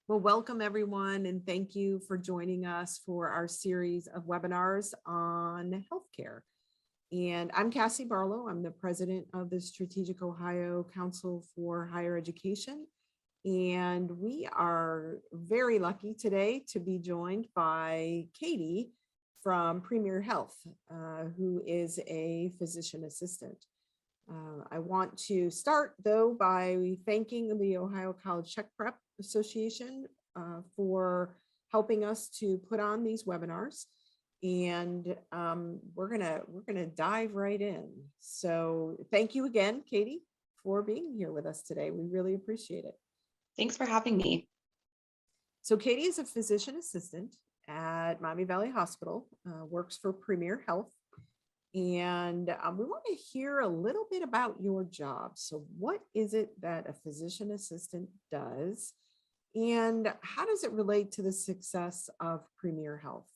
Well, welcome everyone, and thank you for joining us for our series of webinars on healthcare. And I'm Cassie Barlow. I'm the president of the Strategic Ohio Council for Higher Education. And we are very lucky today to be joined by Katie from Premier Health, who is a physician assistant. I want to start, though, by thanking the Ohio College Check Prep Association for helping us to put on these webinars. And we're gonna dive right in. So thank you again, Katie, for being here with us today. We really appreciate it. Thanks for having me. So Katie is a physician assistant at Miami Valley Hospital, works for Premier Health. And we want to hear a little bit about your job. So what is it that a physician assistant does? And how does it relate to the success of Premier Health?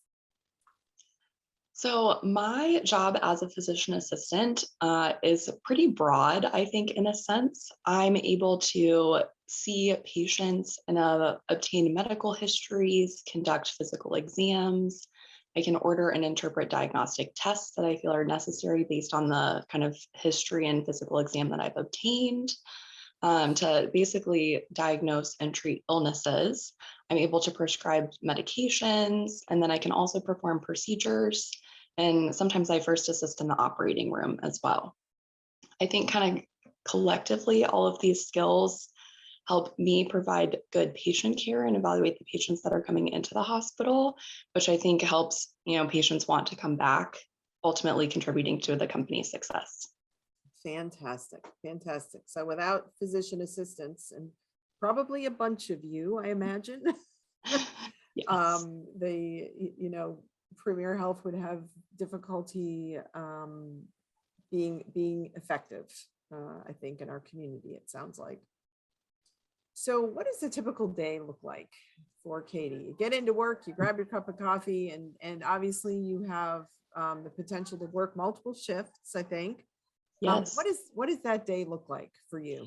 So my job as a physician assistant is pretty broad, I think, in a sense. I'm able to see patients and obtain medical histories, conduct physical exams. I can order and interpret diagnostic tests that I feel are necessary based on the kind of history and physical exam that I've obtained to basically diagnose and treat illnesses. I'm able to prescribe medications, and then I can also perform procedures. And sometimes I first assist in the operating room as well. I think kind of collectively, all of these skills help me provide good patient care and evaluate the patients that are coming into the hospital, which I think helps, patients want to come back, ultimately contributing to the company's success. Fantastic, fantastic. So without physician assistants, and probably a bunch of you, I imagine, Yes. Premier Health would have difficulty being effective, I think, in our community, it sounds like. So what does a typical day look like for Katie? You get into work, you grab your cup of coffee, and obviously you have the potential to work multiple shifts, I think. Yes. What does that day look like for you?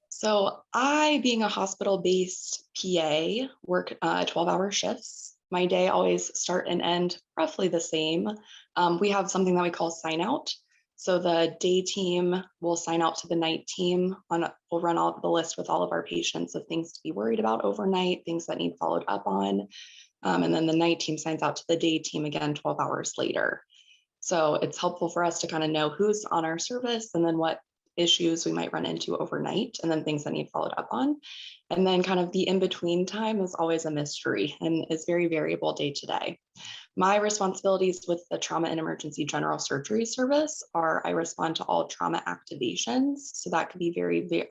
So I, being a hospital-based PA, work 12-hour shifts. My day always start and end roughly the same. We have something that we call sign out. So the day team will sign out to the night team. We'll run all the list with all of our patients of things to be worried about overnight, things that need followed up on. And then the night team signs out to the day team again 12 hours later. So it's helpful for us to kind of know who's on our service and then what issues we might run into overnight and then things that need followed up on. And then kind of the in-between time is always a mystery and is very variable day to day. My responsibilities with the Trauma and Emergency General Surgery Service are I respond to all trauma activations. So that could be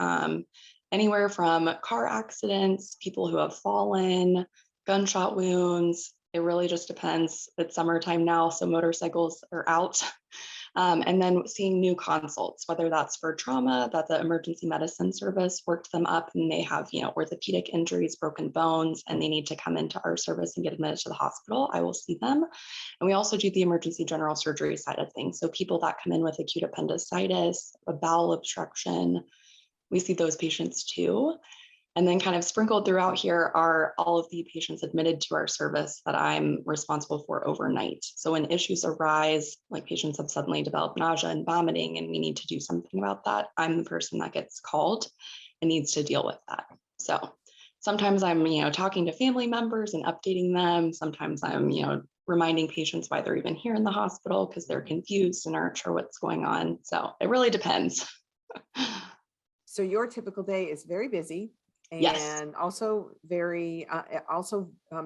anywhere from car accidents, people who have fallen, gunshot wounds. It really just depends. It's summertime now, so motorcycles are out. And then seeing new consults, whether that's for trauma that the emergency medicine service worked them up and they have, orthopedic injuries, broken bones, and they need to come into our service and get admitted to the hospital, I will see them. And we also do the emergency general surgery side of things. So people that come in with acute appendicitis, a bowel obstruction, we see those patients too. And then kind of sprinkled throughout here are all of the patients admitted to our service that I'm responsible for overnight. So when issues arise, like patients have suddenly developed nausea and vomiting, and we need to do something about that, I'm the person that gets called and needs to deal with that. So sometimes I'm, talking to family members and updating them. Sometimes I'm, reminding patients why they're even here in the hospital because they're confused and aren't sure what's going on. So it really depends. So your typical day is very busy. Yes. And also very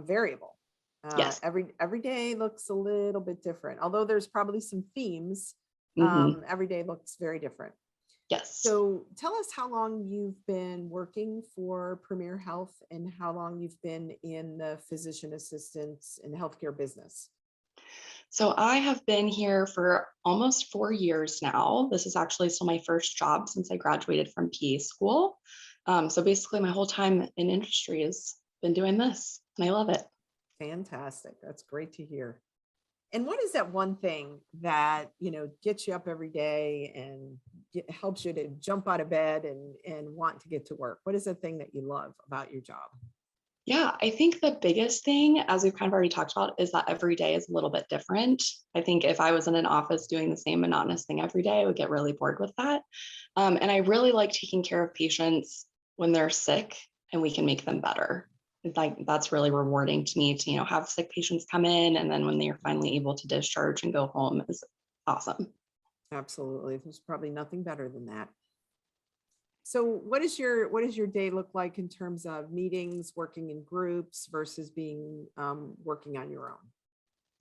variable. Yes. Every day looks a little bit different, although there's probably some themes. Every day looks very different. Yes. So tell us how long you've been working for Premier Health and how long you've been in the physician assistants and healthcare business. So I have been here for almost 4 years now. This is actually still my first job since I graduated from PA school. So basically my whole time in industry has been doing this and I love it. Fantastic. That's great to hear. And what is that one thing that, gets you up every day and helps you to jump out of bed and want to get to work? What is the thing that you love about your job? Yeah, I think the biggest thing, as we've kind of already talked about, is that every day is a little bit different. I think if I was in an office doing the same monotonous thing every day, I would get really bored with that. And I really like taking care of patients when they're sick and we can make them better. It's like that's really rewarding to me to, have sick patients come in, and then when they're finally able to discharge and go home is awesome. Absolutely. There's probably nothing better than that. So what does your day look like in terms of meetings, working in groups versus being working on your own?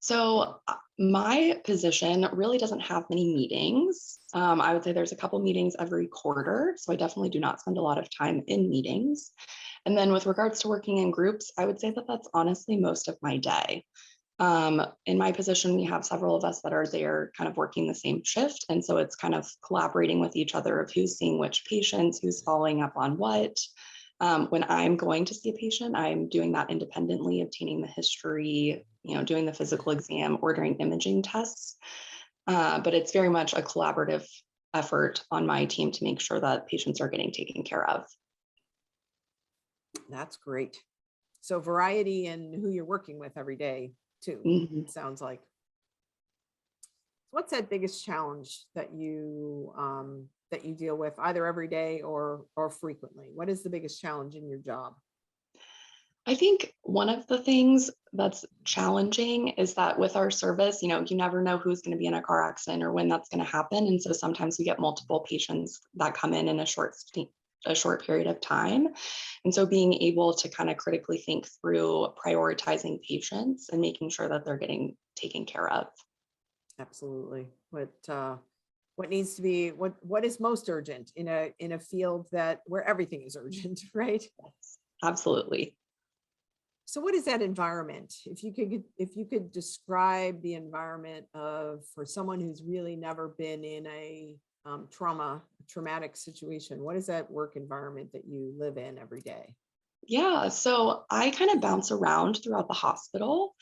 So my position really doesn't have many meetings. I would say there's a couple meetings every quarter. So I definitely do not spend a lot of time in meetings. And then with regards to working in groups, I would say that that's honestly most of my day. In my position, we have several of us that are there kind of working the same shift. And so it's kind of collaborating with each other of who's seeing which patients, who's following up on what. When I'm going to see a patient, I'm doing that independently, obtaining the history, doing the physical exam, ordering imaging tests. But it's very much a collaborative effort on my team to make sure that patients are getting taken care of. That's great. So variety in who you're working with every day too, Mhm. sounds like. What's that biggest challenge that you deal with either every day or frequently? What is the biggest challenge in your job? I think one of the things that's challenging is that with our service, you never know who's going to be in a car accident or when that's going to happen. And so sometimes we get multiple patients that come in a short period of time. And so being able to kind of critically think through prioritizing patients and making sure that they're getting taken care of. Absolutely. What needs to be what is most urgent in a field where everything is urgent, right? Absolutely. So what is that environment? If you could describe the environment for someone who's really never been in a traumatic situation, what is that work environment that you live in every day? Yeah, so I kind of bounce around throughout the hospital.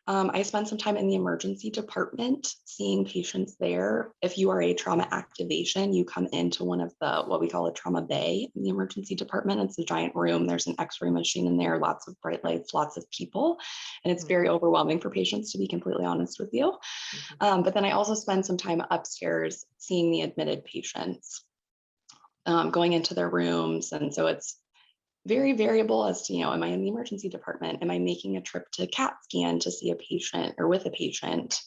I spend some time in the emergency department seeing patients there. If you are a trauma activation, you come into one of what we call a trauma bay in the emergency department. It's a giant room. There's an x-ray machine in there, lots of bright lights, lots of people. And it's very Mhm, overwhelming for patients, to be completely honest with you. mhm. But then I also spend some time upstairs seeing the admitted patients, going into their rooms. And so it's very variable as to, am I in the emergency department? Am I making a trip to CAT scan to see a patient or with a patient?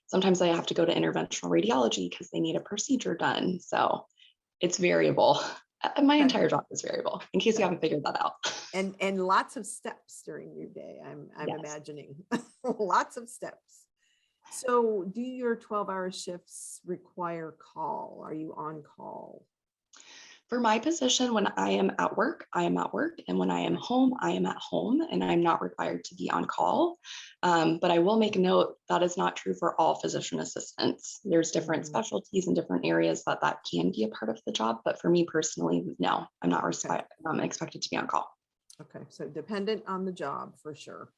Sometimes I have to go to interventional radiology because they need a procedure done. So it's variable. My Okay, entire job is variable, in case you okay. haven't figured that out. And lots of steps during your day, I'm Yes. imagining. Lots of steps. So do your 12-hour shifts require call? Are you on call? For my position, when I am at work, I am at work. And when I am Okay. home, I am at home and I'm not required to be on call. But I will make note that is not true for all physician assistants. There's different Mhm. specialties and different areas that can be a part of the job. But for me personally, no, I'm not Okay. expected to be on call. Okay. So dependent on the job for sure.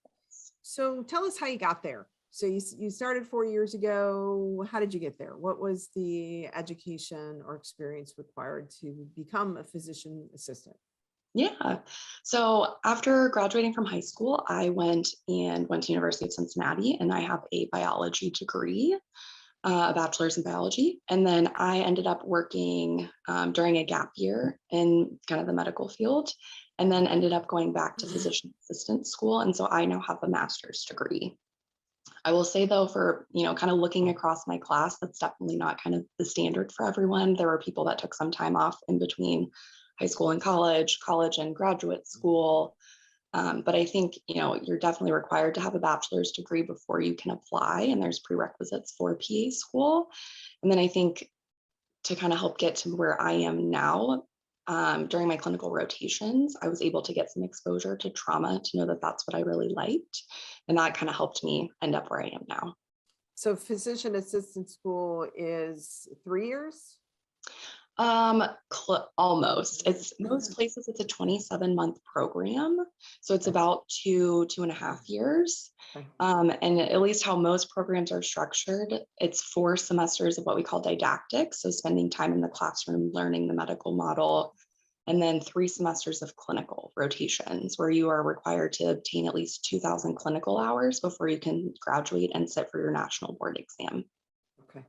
So tell us how you got there. So you started 4 years ago. How did you get there? What was the education or experience required to become a physician assistant? Yeah. So after graduating from high school, I went to University of Cincinnati, and I have a biology degree, a bachelor's in biology. And then I ended up working during a gap year in kind of the medical field, and then ended up going back to physician assistant school. And so I now have a master's degree. I will say though, for kind of looking across my class, that's definitely not kind of the standard for everyone. There were people that took some time off in between high school and college and graduate school. But I think you're definitely required to have a bachelor's degree before you can apply, and there's prerequisites for PA school. And then I think to kind of help get to where I am now, during my clinical rotations, I was able to get some exposure to trauma to know that that's what I really liked, and that kind of helped me end up where I am now. So physician assistant school is 3 years? Almost. It's most places it's a 27-month program. So it's Okay. about 2.5 years. Okay. And at least how most programs are structured, it's 4 semesters of what we call didactics. So spending time in the classroom, learning the medical model, and then 3 semesters of clinical rotations where you are required to obtain at least 2,000 clinical hours before you can graduate and sit for your national board exam. Okay,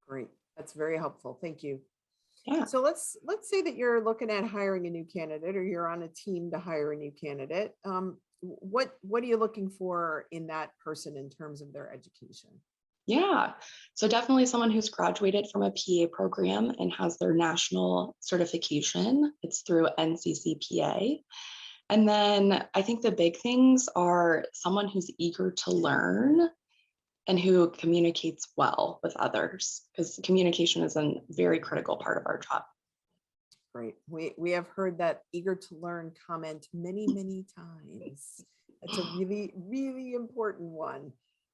great. That's very helpful. Thank you. Yeah. So let's say that you're looking at hiring a new candidate, or you're on a team to hire a new candidate. What are you looking for in that person in terms of their education? Yeah. So definitely someone who's graduated from a PA program and has their national certification. It's through NCCPA. And then I think the big things are someone who's eager to learn and who communicates well with others, because communication is a very critical part of our job. Great. We have heard that eager to learn comment many, many times. That's a really, really important one.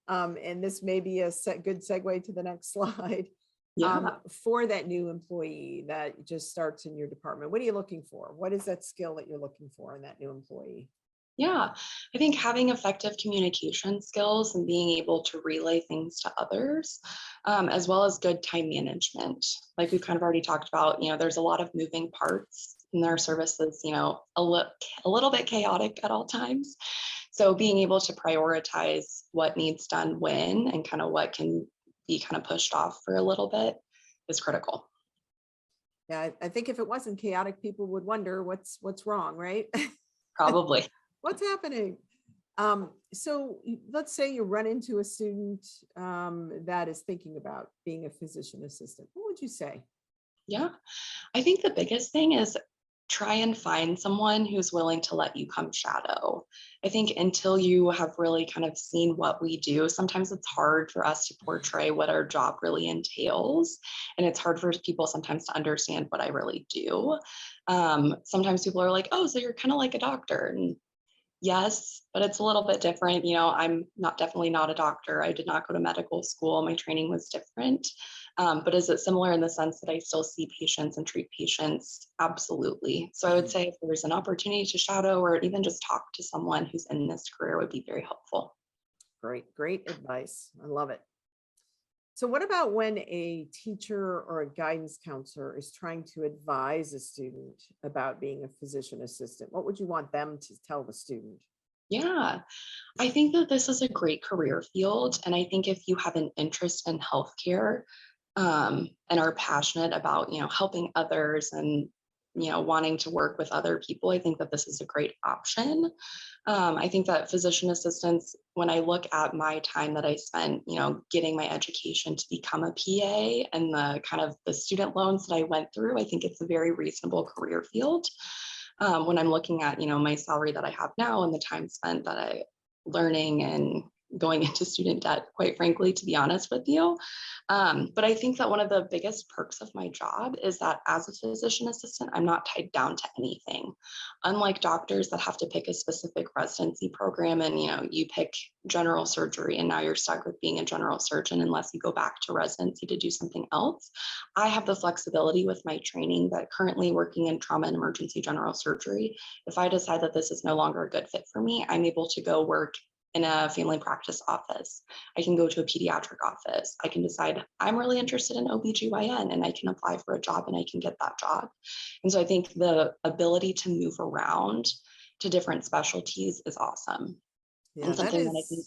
And this may be a good segue to the next slide. Yeah. For that new employee that just starts in your department, what are you looking for? What is that skill that you're looking for in that new employee? Yeah, I think having effective communication skills and being able to relay things to others, as well as good time management. Like we've kind of already talked about, there's a lot of moving parts in our services, a little bit chaotic at all times. So being able to prioritize what needs done when and kind of what can be kind of pushed off for a little bit is critical. Yeah, I think if it wasn't chaotic, people would wonder what's wrong, right? Probably. What's happening? So let's say you run into a student that is thinking about being a physician assistant. What would you say? Yeah, I think the biggest thing is try and find someone who's willing to let you come shadow. I think until you have really kind of seen what we do, sometimes it's hard for us to portray what our job really entails. And it's hard for people sometimes to understand what I really do. Sometimes people are like, oh, so you're kind of like a doctor. And yes, but it's a little bit different. I'm definitely not a doctor. I did not go to medical school. My training was different. But is it similar in the sense that I still see patients and treat patients? Absolutely. So I would say if there's an opportunity to shadow or even just talk to someone who's in this career would be very helpful. Great advice. I love it. So what about when a teacher or a guidance counselor is trying to advise a student about being a physician assistant? What would you want them to tell the student? Yeah, I think that this is a great career field. And I think if you have an interest in healthcare, and are passionate about, helping others and, wanting to work with other people, I think that this is a great option. I think that physician assistants, when I look at my time that I spent, getting my education to become a PA and the kind of the student loans that I went through, I think it's a very reasonable career field. When I'm looking at, my salary that I have now and the time spent that I learning and going into student debt, quite frankly, to be honest with you. But I think that one of the biggest perks of my job is that as a physician assistant, I'm not tied down to anything. Unlike doctors that have to pick a specific residency program and, you pick general surgery and now you're stuck with being a general surgeon unless you go back to residency to do something else. I have the flexibility with my training that currently working in trauma and emergency general surgery, if I decide that this is no longer a good fit for me, I'm able to go work in a family practice office. I can go to a pediatric office. I can decide I'm really interested in OBGYN and I can apply for a job and I can get that job. And so I think the ability to move around to different specialties is awesome. Yeah, And that something that I think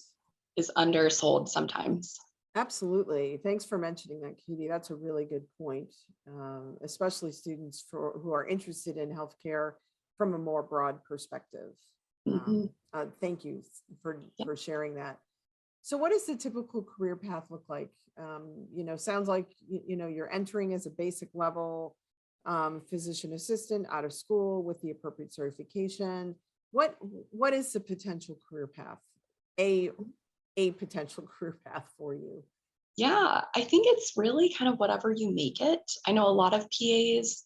is undersold sometimes. absolutely. Thanks for mentioning that, Katie. That's a really good point, especially students who are interested in healthcare from a more broad perspective. Mhm. Thank you for sharing that. So what does the typical career path look like? Sounds like, you're entering as a basic level physician assistant out of school with the appropriate certification. What is the potential career path? A potential career path for you? Yeah, I think it's really kind of whatever you make it. I know a lot of PAs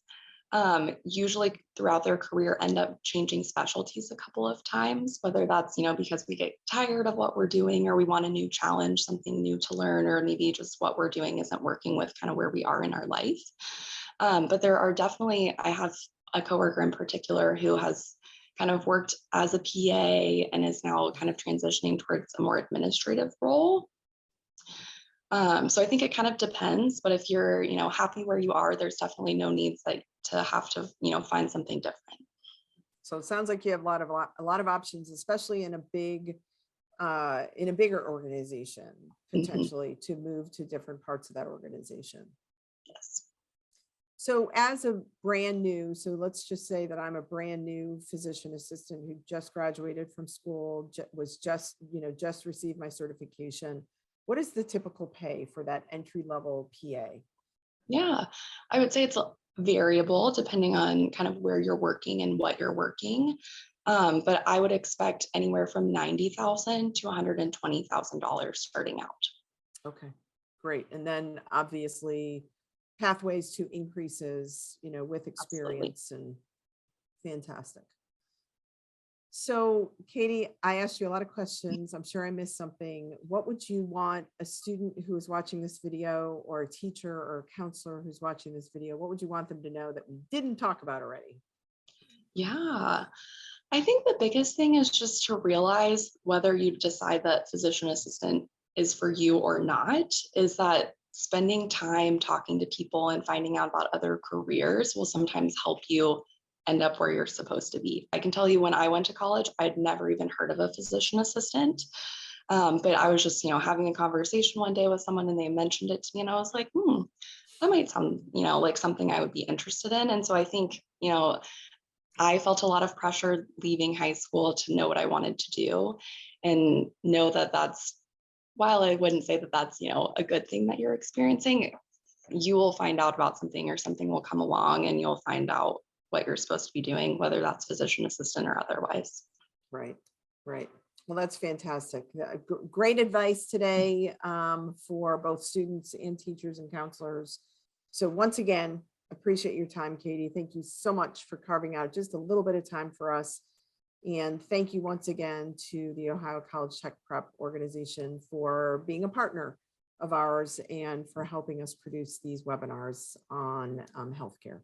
usually throughout their career end up changing specialties a couple of times, whether that's, because we get tired of what we're doing or we want a new challenge, something new to learn, or maybe just what we're doing isn't working with kind of where we are in our life. But there are definitely, I have a coworker in particular who has kind of worked as a PA and is now kind of transitioning towards a more administrative role. So I think it kind of depends, but if you're, happy where you are, there's definitely no needs that to have to, find something different. So it sounds like you have a lot of options, especially in a bigger organization, Mhm. potentially to move to different parts of that organization. Yes. So as a brand new, so let's just say that I'm a brand new physician assistant who just graduated from school, was just received my certification. What is the typical pay for that entry level PA? Yeah, I would say it's variable depending on kind of where you're working and what you're working. But I would expect anywhere from 90,000 to $120,000 starting out. Okay, great. And then obviously pathways to increases, with Absolutely. experience and fantastic. So Katie, I asked you a lot of questions. I'm sure I missed something. What would you want a student who is watching this video, or a teacher or a counselor who's watching this video, what would you want them to know that we didn't talk about already? Yeah, I think the biggest thing is just to realize whether you decide that physician assistant is for you or not, is that spending time talking to people and finding out about other careers will sometimes help you end up where you're supposed to be. I can tell you when I went to college, I'd never even heard of a physician assistant. But I was just, having a conversation one day with someone and they mentioned it to me and I was like, that might sound, like something I would be interested in. And so I think, I felt a lot of pressure leaving high school to know what I wanted to do and know that while I wouldn't say that that's, a good thing that you're experiencing, you will find out about something or something will come along and you'll find out what you're supposed to be doing, whether that's physician assistant or otherwise. Right, right. Well, that's fantastic. Great advice today, for both students and teachers and counselors. So once again, appreciate your time, Katie. Thank you so much for carving out just a little bit of time for us. And thank you once again to the Ohio College Tech Prep organization for being a partner of ours and for helping us produce these webinars on healthcare.